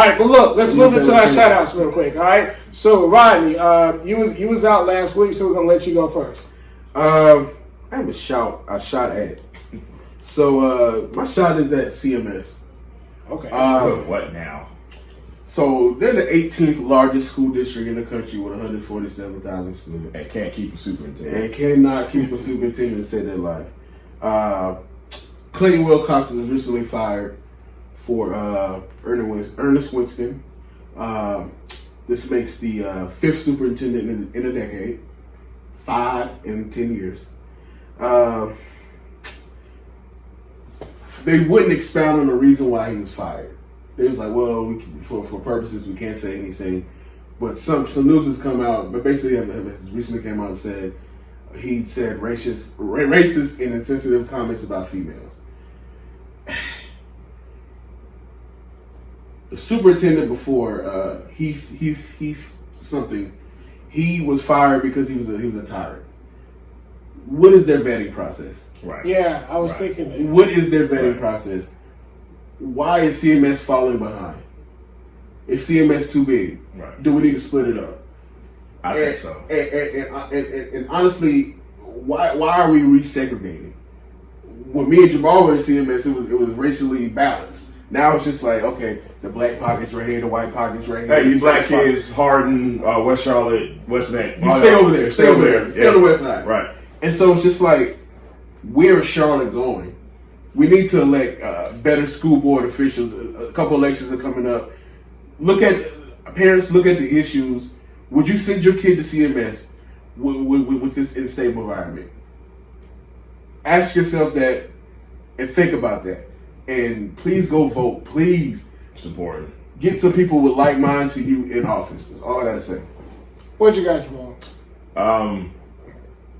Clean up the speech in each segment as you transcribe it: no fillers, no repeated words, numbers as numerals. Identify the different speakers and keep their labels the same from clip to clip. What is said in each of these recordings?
Speaker 1: right, but look, let's move into our shout-outs real quick, all right? So, Rodney, you was out last week, so we're going to let you go first.
Speaker 2: I have a shot at. So, my shot is at CMS.
Speaker 1: Okay.
Speaker 3: What now?
Speaker 2: So, they're the 18th largest school district in the country with 147,000 students.
Speaker 3: And can't keep a superintendent.
Speaker 2: And cannot keep a superintendent to save their life. Clayton Wilcox was recently fired for Ernest Winston. This makes the 5th superintendent in a decade. 5 in 10 years. They wouldn't expound on the reason why he was fired. They was like, well, for purposes, we can't say anything. But some news has come out, but basically has recently came out and said he said racist and insensitive comments about females. The superintendent before, Heath something, he was fired because he was a tyrant. What is their vetting process?
Speaker 3: Right.
Speaker 1: Yeah, I was thinking that.
Speaker 2: What is their vetting process? Why is CMS falling behind? Is CMS too big?
Speaker 3: Right.
Speaker 2: Do we need to split it up?
Speaker 3: I think so.
Speaker 2: And honestly, why are we resegregating? When me and Jamal were in CMS, it was racially balanced. Now it's just like, okay, the black pockets right here, the white pockets right here.
Speaker 3: Hey, you black kids, Hardin, West Charlotte, what's that?
Speaker 2: You stay over there. Stay over there. Stay on the west side.
Speaker 3: Right.
Speaker 2: And so it's just like, where is Charlotte going? We need to elect better school board officials. A couple elections are coming up. Parents look at the issues. Would you send your kid to CMS with this unstable environment? Ask yourself that and think about that. And please go vote. Please
Speaker 3: support it.
Speaker 2: Get some people with like minds to you in office. That's all I gotta say.
Speaker 1: What you got, Jamal?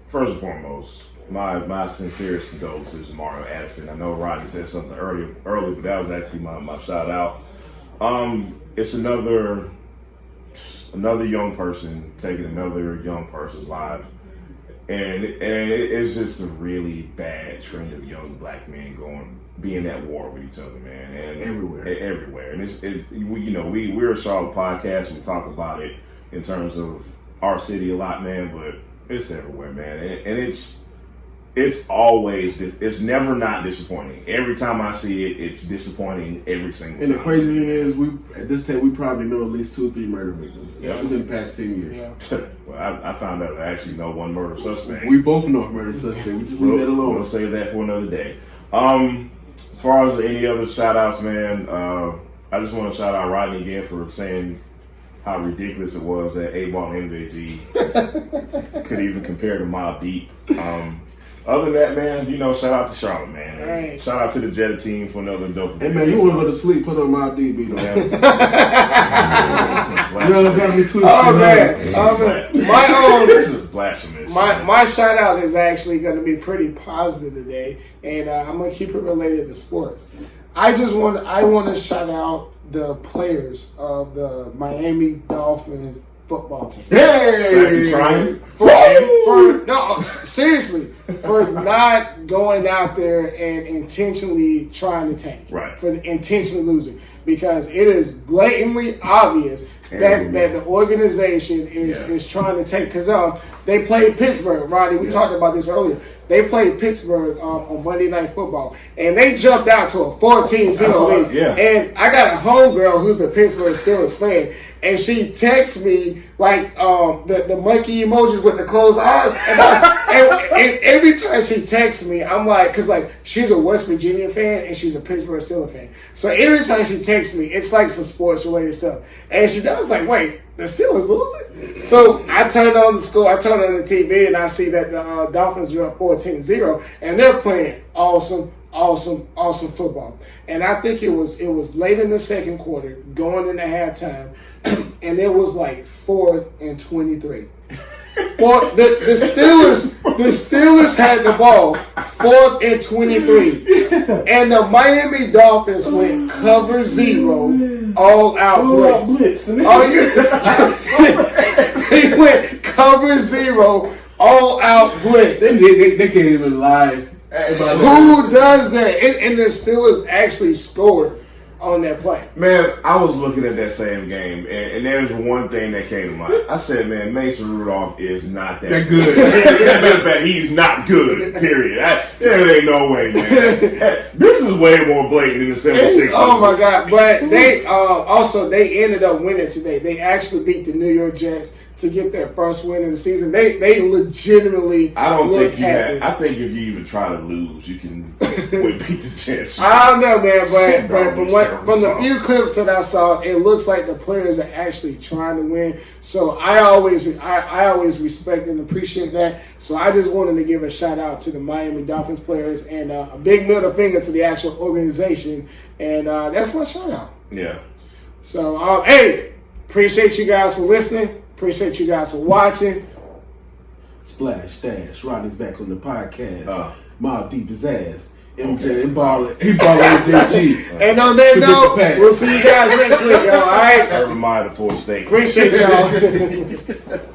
Speaker 3: First and foremost, my sincerest condolences to Mario Addison. I know Rodney said something early, but that was actually my shout out. It's another young person taking another young person's life, and it's just a really bad trend of young black men being at war with each other, man, and everywhere. And we're a Charlotte podcast. We talk about it in terms of our city a lot, man, but it's everywhere, man, and it's never not disappointing. Every time I see it, it's disappointing every single time.
Speaker 2: And the crazy thing is, at this time we probably know at least 2 or 3 murder victims within the past 10 years.
Speaker 3: Yeah. Well, I found out I actually know one murder suspect.
Speaker 2: We both know a murder suspect. We just leave that alone.
Speaker 3: We'll save that for another day. As far as any other shout outs, man, I just want to shout out Rodney again for saying how ridiculous it was that A-Ball MJG could even compare to Mobb Deep. Other than that, man, shout out to Charlotte, man.
Speaker 1: Right.
Speaker 3: Shout out to the Jetta team for another dope.
Speaker 2: Hey, man, you want to go to sleep? Put on Mobb Deep beat on.
Speaker 3: This is blasphemous.
Speaker 1: My shout out is actually going to be pretty positive today, and I'm going to keep it related to sports. I want to shout out the players of the Miami Dolphins football team.
Speaker 2: Hey!
Speaker 1: Seriously, for not going out there and intentionally trying to tank.
Speaker 3: Right.
Speaker 1: For intentionally losing. Because it is blatantly obvious that the organization is trying to tank. Because they played Pittsburgh, Rodney. We talked about this earlier. They played Pittsburgh on Monday Night Football, and they jumped out to a 14-0 lead.
Speaker 3: Yeah.
Speaker 1: And I got a homegirl who's a Pittsburgh Steelers fan, and she texts me like the monkey emojis with the closed eyes, and every time she texts me, I'm like, because like she's a West Virginia fan and she's a Pittsburgh Steelers fan, so every time she texts me, it's like some sports related stuff, and she does like, wait, the Steelers losing? So I turned on the score, I turned on the TV, and I see that the Dolphins are up 14-0, and they're playing awesome football. And I think it was late in the second quarter, going into halftime, and it was like 4th and 23. Well, the Steelers had the ball, 4th and 23, and the Miami Dolphins went cover 0, all out blitz. They went cover 0, all out blitz.
Speaker 2: They can't even lie.
Speaker 1: Who does that? And the Steelers actually scored on that play.
Speaker 3: Man, I was looking at that same game, and there's one thing that came to mind. I said, man, Mason Rudolph is not that good. As a matter of fact, he's not good, period. There ain't no way, man. This is way more blatant than the 76ers.
Speaker 1: Oh, my God. But they they ended up winning today. They actually beat the New York Jets to get their first win in the season. They legitimately
Speaker 3: I don't
Speaker 1: look
Speaker 3: think you
Speaker 1: happy.
Speaker 3: I think if you even try to lose, you can beat the Jets.
Speaker 1: I don't know, man, but from the few clips that I saw, it looks like the players are actually trying to win. So I always respect and appreciate that. So I just wanted to give a shout out to the Miami Dolphins players and a big middle finger to the actual organization. And that's my shout out.
Speaker 3: Yeah.
Speaker 1: So hey, appreciate you guys for listening. Appreciate you guys for watching.
Speaker 4: Splash Stash. Rodney's back on the podcast. Mob Deep his ass. MJ
Speaker 3: Okay.
Speaker 4: he ballin' JG.
Speaker 1: And on that
Speaker 4: Forget the
Speaker 1: note,
Speaker 4: past.
Speaker 1: we'll see you guys next week, y'all. All right?
Speaker 3: Urban Meyer, the Ford State.
Speaker 1: Appreciate y'all.